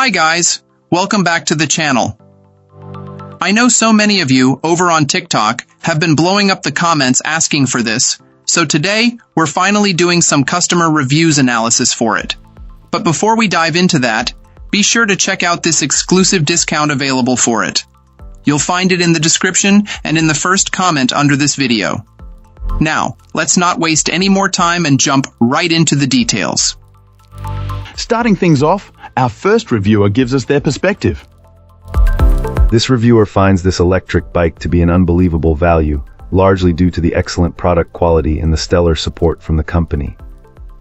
Hi guys, welcome back to the channel. I know so many of you over on TikTok have been blowing up the comments asking for this, so today we're finally doing some customer reviews analysis for it. But before we dive into that, be sure to check out this exclusive discount available for it. You'll find it in the description and in the first comment under this video. Now, let's not waste any more time and jump right into the details. Starting things off, our first reviewer gives us their perspective. This reviewer finds this electric bike to be an unbelievable value, largely due to the excellent product quality and the stellar support from the company.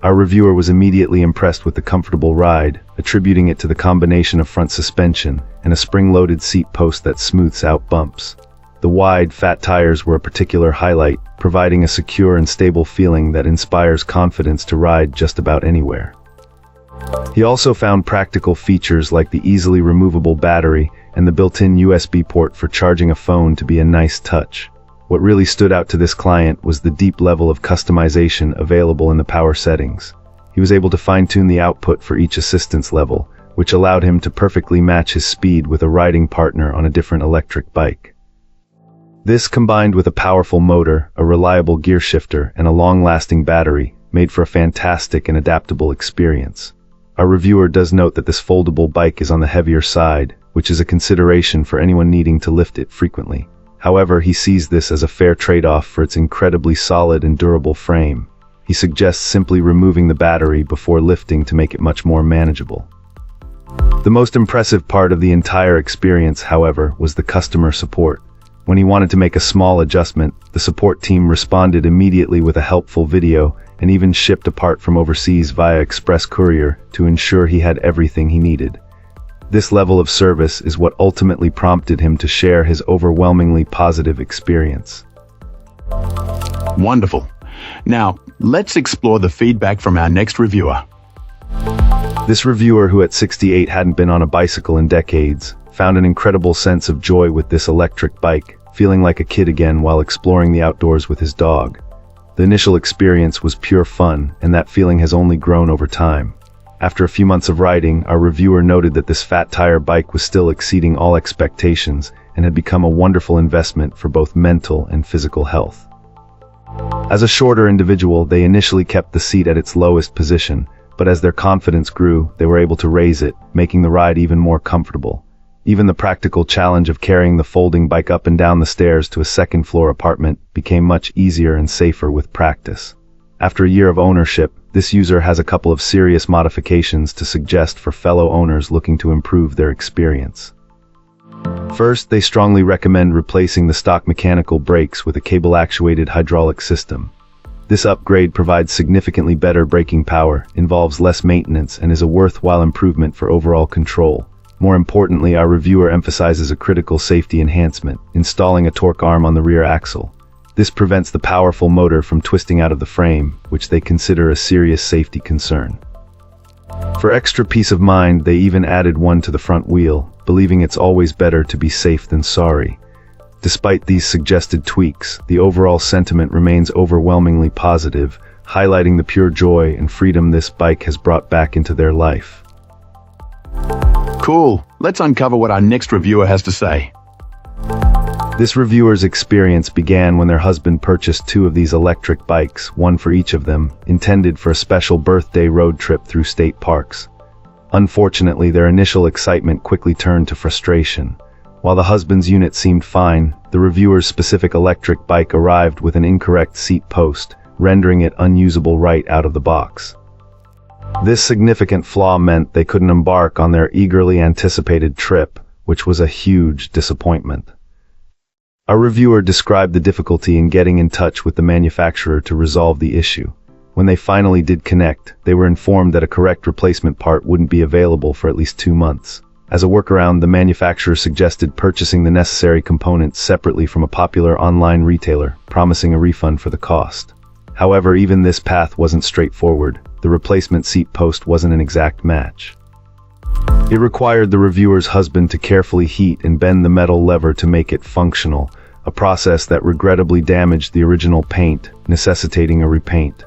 Our reviewer was immediately impressed with the comfortable ride, attributing it to the combination of front suspension and a spring-loaded seat post that smooths out bumps. The wide, fat tires were a particular highlight, providing a secure and stable feeling that inspires confidence to ride just about anywhere. He also found practical features like the easily removable battery and the built-in USB port for charging a phone to be a nice touch. What really stood out to this client was the deep level of customization available in the power settings. He was able to fine-tune the output for each assistance level, which allowed him to perfectly match his speed with a riding partner on a different electric bike. This, combined with a powerful motor, a reliable gear shifter, and a long-lasting battery, made for a fantastic and adaptable experience. Our reviewer does note that this foldable bike is on the heavier side, which is a consideration for anyone needing to lift it frequently. However, he sees this as a fair trade-off for its incredibly solid and durable frame. He suggests simply removing the battery before lifting to make it much more manageable. The most impressive part of the entire experience, however, was the customer support. When he wanted to make a small adjustment, the support team responded immediately with a helpful video and even shipped a part from overseas via express courier to ensure he had everything he needed. This level of service is what ultimately prompted him to share his overwhelmingly positive experience. Wonderful. Now, let's explore the feedback from our next reviewer. This reviewer, who at 68 hadn't been on a bicycle in decades, found an incredible sense of joy with this electric bike, feeling like a kid again while exploring the outdoors with his dog. The initial experience was pure fun, and that feeling has only grown over time. After a few months of riding, our reviewer noted that this fat tire bike was still exceeding all expectations and had become a wonderful investment for both mental and physical health. As a shorter individual, they initially kept the seat at its lowest position, but as their confidence grew, they were able to raise it, making the ride even more comfortable. Even the practical challenge of carrying the folding bike up and down the stairs to a second-floor apartment became much easier and safer with practice. After a year of ownership, this user has a couple of serious modifications to suggest for fellow owners looking to improve their experience. First, they strongly recommend replacing the stock mechanical brakes with a cable-actuated hydraulic system. This upgrade provides significantly better braking power, involves less maintenance, and is a worthwhile improvement for overall control. More importantly, our reviewer emphasizes a critical safety enhancement, installing a torque arm on the rear axle. This prevents the powerful motor from twisting out of the frame, which they consider a serious safety concern. For extra peace of mind, they even added one to the front wheel, believing it's always better to be safe than sorry. Despite these suggested tweaks, the overall sentiment remains overwhelmingly positive, highlighting the pure joy and freedom this bike has brought back into their life. Cool. Let's uncover what our next reviewer has to say. This reviewer's experience began when their husband purchased two of these electric bikes, one for each of them, intended for a special birthday road trip through state parks. Unfortunately, their initial excitement quickly turned to frustration. While the husband's unit seemed fine, the reviewer's specific electric bike arrived with an incorrect seat post, rendering it unusable right out of the box. This significant flaw meant they couldn't embark on their eagerly anticipated trip, which was a huge disappointment. Our reviewer described the difficulty in getting in touch with the manufacturer to resolve the issue. When they finally did connect, they were informed that a correct replacement part wouldn't be available for at least 2 months. As a workaround, the manufacturer suggested purchasing the necessary components separately from a popular online retailer, promising a refund for the cost. However, even this path wasn't straightforward. The replacement seat post wasn't an exact match. It required the reviewer's husband to carefully heat and bend the metal lever to make it functional, a process that regrettably damaged the original paint, necessitating a repaint.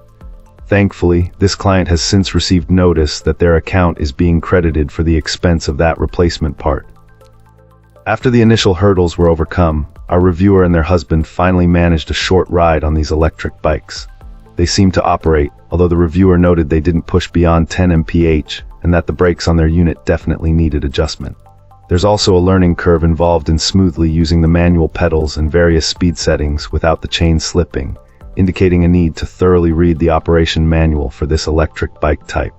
Thankfully, this client has since received notice that their account is being credited for the expense of that replacement part. After the initial hurdles were overcome, our reviewer and their husband finally managed a short ride on these electric bikes. They seemed to operate, although the reviewer noted they didn't push beyond 10 mph, and that the brakes on their unit definitely needed adjustment. There's also a learning curve involved in smoothly using the manual pedals and various speed settings without the chain slipping, indicating a need to thoroughly read the operation manual for this electric bike type.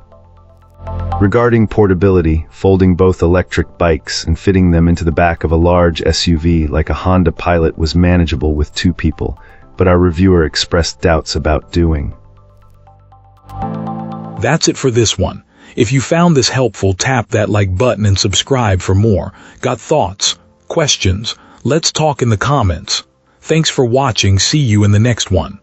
Regarding portability, folding both electric bikes and fitting them into the back of a large SUV like a Honda Pilot was manageable with 2 people, but our reviewer expressed doubts about doing. That's it for this one. If you found this helpful, tap that like button and subscribe for more. Got thoughts? Questions? Let's talk in the comments. Thanks for watching. See you in the next one.